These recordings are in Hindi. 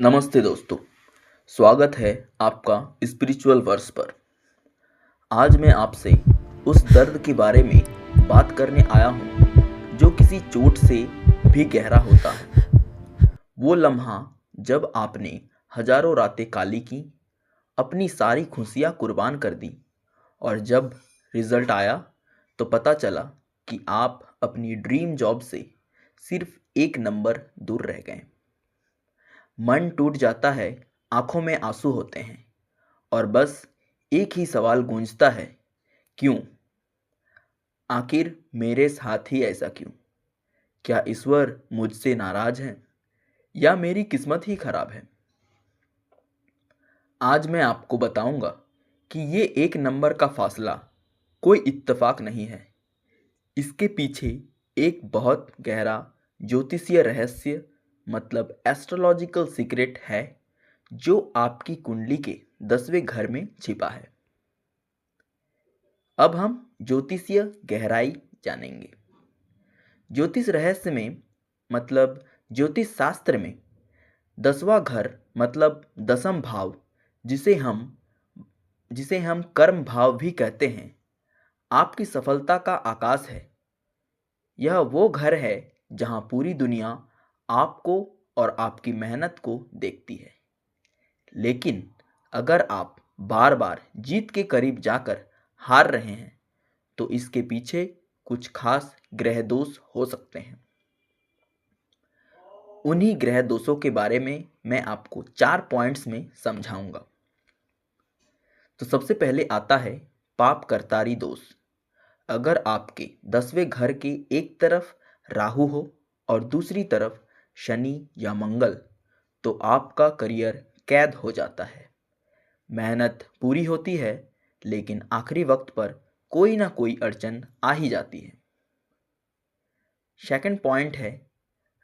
नमस्ते दोस्तों। स्वागत है आपका स्पिरिचुअल वर्स पर। आज मैं आपसे उस दर्द के बारे में बात करने आया हूँ जो किसी चोट से भी गहरा होता है। वो लम्हा जब आपने हजारों रातें काली की, अपनी सारी खुशियाँ कुर्बान कर दी और जब रिजल्ट आया तो पता चला कि आप अपनी ड्रीम जॉब से सिर्फ एक नंबर दूर रह गए। मन टूट जाता है, आंखों में आंसू होते हैं और बस एक ही सवाल गूंजता है, क्यों? आखिर मेरे साथ ही ऐसा क्यों? क्या ईश्वर मुझसे नाराज है या मेरी किस्मत ही खराब है? आज मैं आपको बताऊंगा कि ये एक नंबर का फासला कोई इत्तेफाक नहीं है। इसके पीछे एक बहुत गहरा ज्योतिषीय रहस्य मतलब एस्ट्रोलॉजिकल सीक्रेट है जो आपकी कुंडली के 10वें घर में छिपा है। अब हम ज्योतिषीय गहराई जानेंगे। ज्योतिष रहस्य में मतलब ज्योतिष शास्त्र में 10वां घर मतलब दसम भाव जिसे हम कर्म भाव भी कहते हैं, आपकी सफलता का आकाश है। यह वो घर है जहां पूरी दुनिया आपको और आपकी मेहनत को देखती है। लेकिन अगर आप बार बार जीत के करीब जाकर हार रहे हैं तो इसके पीछे कुछ खास ग्रह दोष हो सकते हैं। उन्हीं ग्रह दोषों के बारे में मैं आपको 4 पॉइंट्स में समझाऊंगा। तो सबसे पहले आता है पाप करतारी दोष। अगर आपके 10वें घर के एक तरफ राहु हो और दूसरी तरफ शनि या मंगल, तो आपका करियर कैद हो जाता है। मेहनत पूरी होती है लेकिन आखिरी वक्त पर कोई ना कोई अड़चन आ ही जाती है। सेकंड पॉइंट है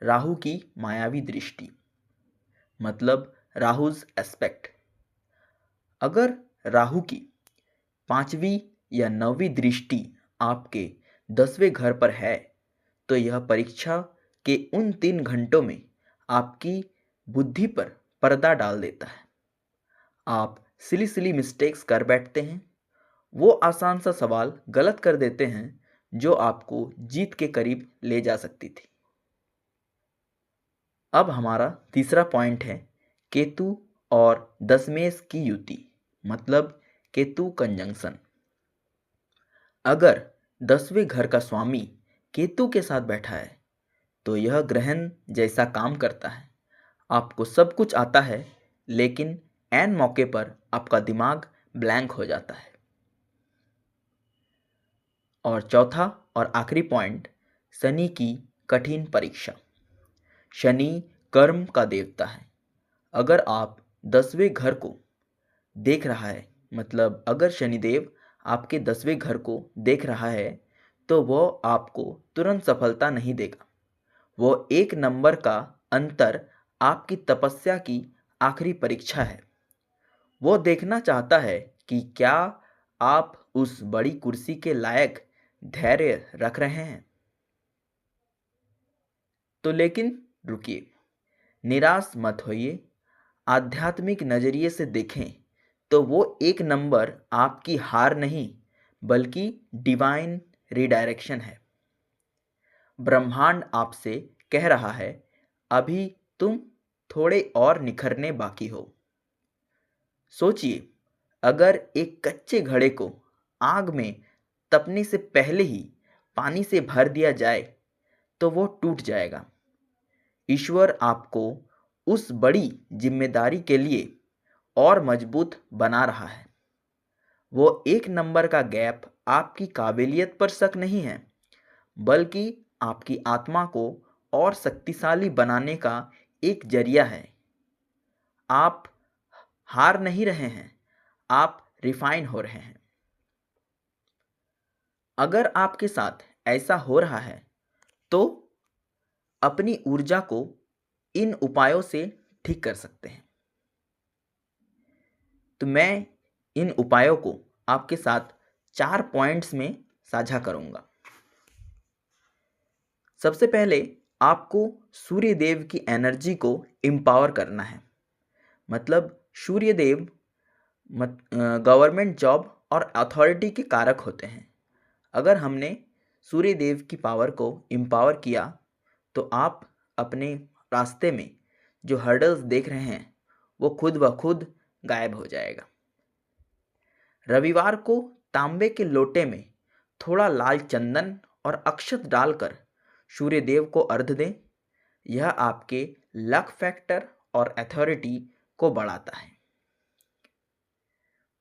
राहु की मायावी दृष्टि मतलब राहुज एस्पेक्ट। अगर राहु की 5वीं या 9वीं दृष्टि आपके 10वें घर पर है तो यह परीक्षा के उन 3 घंटों में आपकी बुद्धि पर पर्दा डाल देता है। आप सिली सिली मिस्टेक्स कर बैठते हैं, वो आसान सा सवाल गलत कर देते हैं जो आपको जीत के करीब ले जा सकती थी। अब हमारा तीसरा पॉइंट है केतु और दशमेश की युति मतलब केतु कंजंक्शन। अगर 10वें घर का स्वामी केतु के साथ बैठा है तो यह ग्रहण जैसा काम करता है। आपको सब कुछ आता है लेकिन ऐन मौके पर आपका दिमाग ब्लैंक हो जाता है। और चौथा और आखिरी पॉइंट शनि की कठिन परीक्षा। शनि कर्म का देवता है। अगर आप 10वें घर को देख रहा है मतलब अगर शनिदेव आपके 10वें घर को देख रहा है तो वो आपको तुरंत सफलता नहीं देगा। वो एक नंबर का अंतर आपकी तपस्या की आखिरी परीक्षा है। वो देखना चाहता है कि क्या आप उस बड़ी कुर्सी के लायक धैर्य रख रहे हैं। तो लेकिन रुकिए, निराश मत होइए। आध्यात्मिक नजरिए से देखें तो वो एक नंबर आपकी हार नहीं बल्कि डिवाइन रिडायरेक्शन है। ब्रह्मांड आपसे कह रहा है अभी तुम थोड़े और निखरने बाकी हो। सोचिए, अगर एक कच्चे घड़े को आग में तपने से पहले ही पानी से भर दिया जाए तो वो टूट जाएगा। ईश्वर आपको उस बड़ी जिम्मेदारी के लिए और मजबूत बना रहा है। वो एक नंबर का गैप आपकी काबिलियत पर शक नहीं है बल्कि आपकी आत्मा को और शक्तिशाली बनाने का एक जरिया है। आप हार नहीं रहे हैं, आप रिफाइन हो रहे हैं। अगर आपके साथ ऐसा हो रहा है तो अपनी ऊर्जा को इन उपायों से ठीक कर सकते हैं। तो मैं इन उपायों को आपके साथ 4 पॉइंट्स में साझा करूंगा। सबसे पहले आपको सूर्य देव की एनर्जी को एम्पावर करना है। मतलब सूर्यदेव गवर्नमेंट जॉब और अथॉरिटी के कारक होते हैं। अगर हमने सूर्यदेव की पावर को एम्पावर किया तो आप अपने रास्ते में जो हर्डल्स देख रहे हैं वो खुद ब खुद गायब हो जाएगा। रविवार को तांबे के लोटे में थोड़ा लाल चंदन और अक्षत डालकर सूर्यदेव को अर्घ्य दें। यह आपके लक फैक्टर और अथॉरिटी को बढ़ाता है।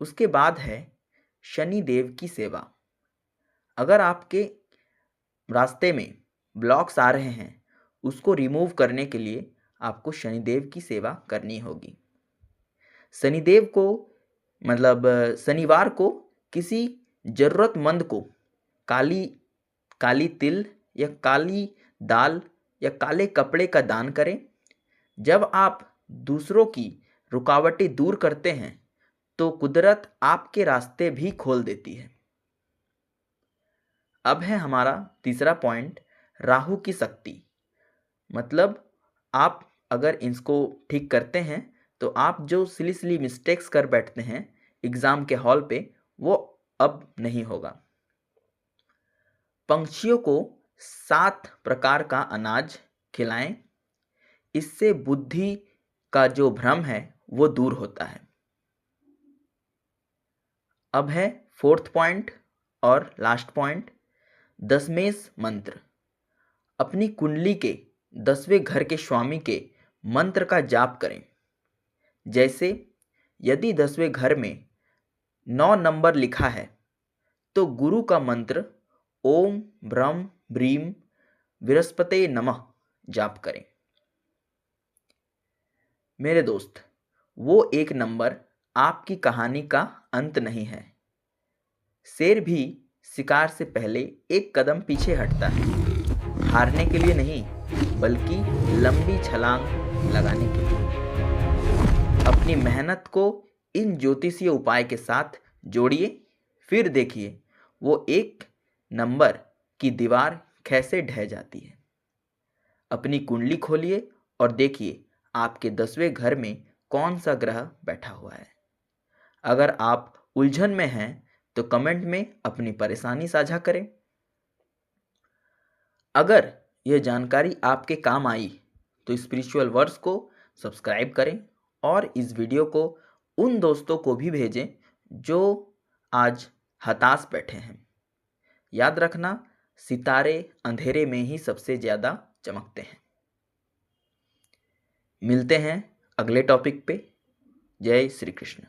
उसके बाद है शनि देव की सेवा। अगर आपके रास्ते में ब्लॉक्स आ रहे हैं उसको रिमूव करने के लिए आपको शनिदेव की सेवा करनी होगी। शनिदेव को शनिवार को किसी ज़रूरतमंद को काली तिल या काली दाल या काले कपड़े का दान करें। जब आप दूसरों की रुकावटें दूर करते हैं तो कुदरत आपके रास्ते भी खोल देती है। अब है हमारा तीसरा पॉइंट, राहु की शक्ति। मतलब आप अगर इसको ठीक करते हैं तो आप जो सिली मिस्टेक्स कर बैठते हैं एग्ज़ाम के हॉल पे वो अब नहीं होगा। पंछियों को 7 प्रकार का अनाज खिलाएं। इससे बुद्धि का जो भ्रम है वो दूर होता है। अब है फोर्थ पॉइंट और लास्ट पॉइंट, दशमेश मंत्र। अपनी कुंडली के 10वें घर के स्वामी के मंत्र का जाप करें। जैसे यदि 10वें घर में 9 नंबर लिखा है तो गुरु का मंत्र ओम ब्रह्म ब्रीम बृहस्पते नमः जाप करें। मेरे दोस्त, वो एक नंबर आपकी कहानी का अंत नहीं है। शेर भी शिकार से पहले एक कदम पीछे हटता है, हारने के लिए नहीं बल्कि लंबी छलांग लगाने के लिए। अपनी मेहनत को इन ज्योतिषीय उपाय के साथ जोड़िए, फिर देखिए वो एक नंबर की दीवार कैसे ढह जाती है। अपनी कुंडली खोलिए और देखिए आपके 10वें घर में कौन सा ग्रह बैठा हुआ है। अगर आप उलझन में हैं तो कमेंट में अपनी परेशानी साझा करें। अगर यह जानकारी आपके काम आई तो स्पिरिचुअल वर्ड्स को सब्सक्राइब करें और इस वीडियो को उन दोस्तों को भी भेजें जो आज हताश बैठे हैं। याद रखना, सितारे अंधेरे में ही सबसे ज़्यादा चमकते हैं। मिलते हैं अगले टॉपिक पे। जय श्री कृष्ण।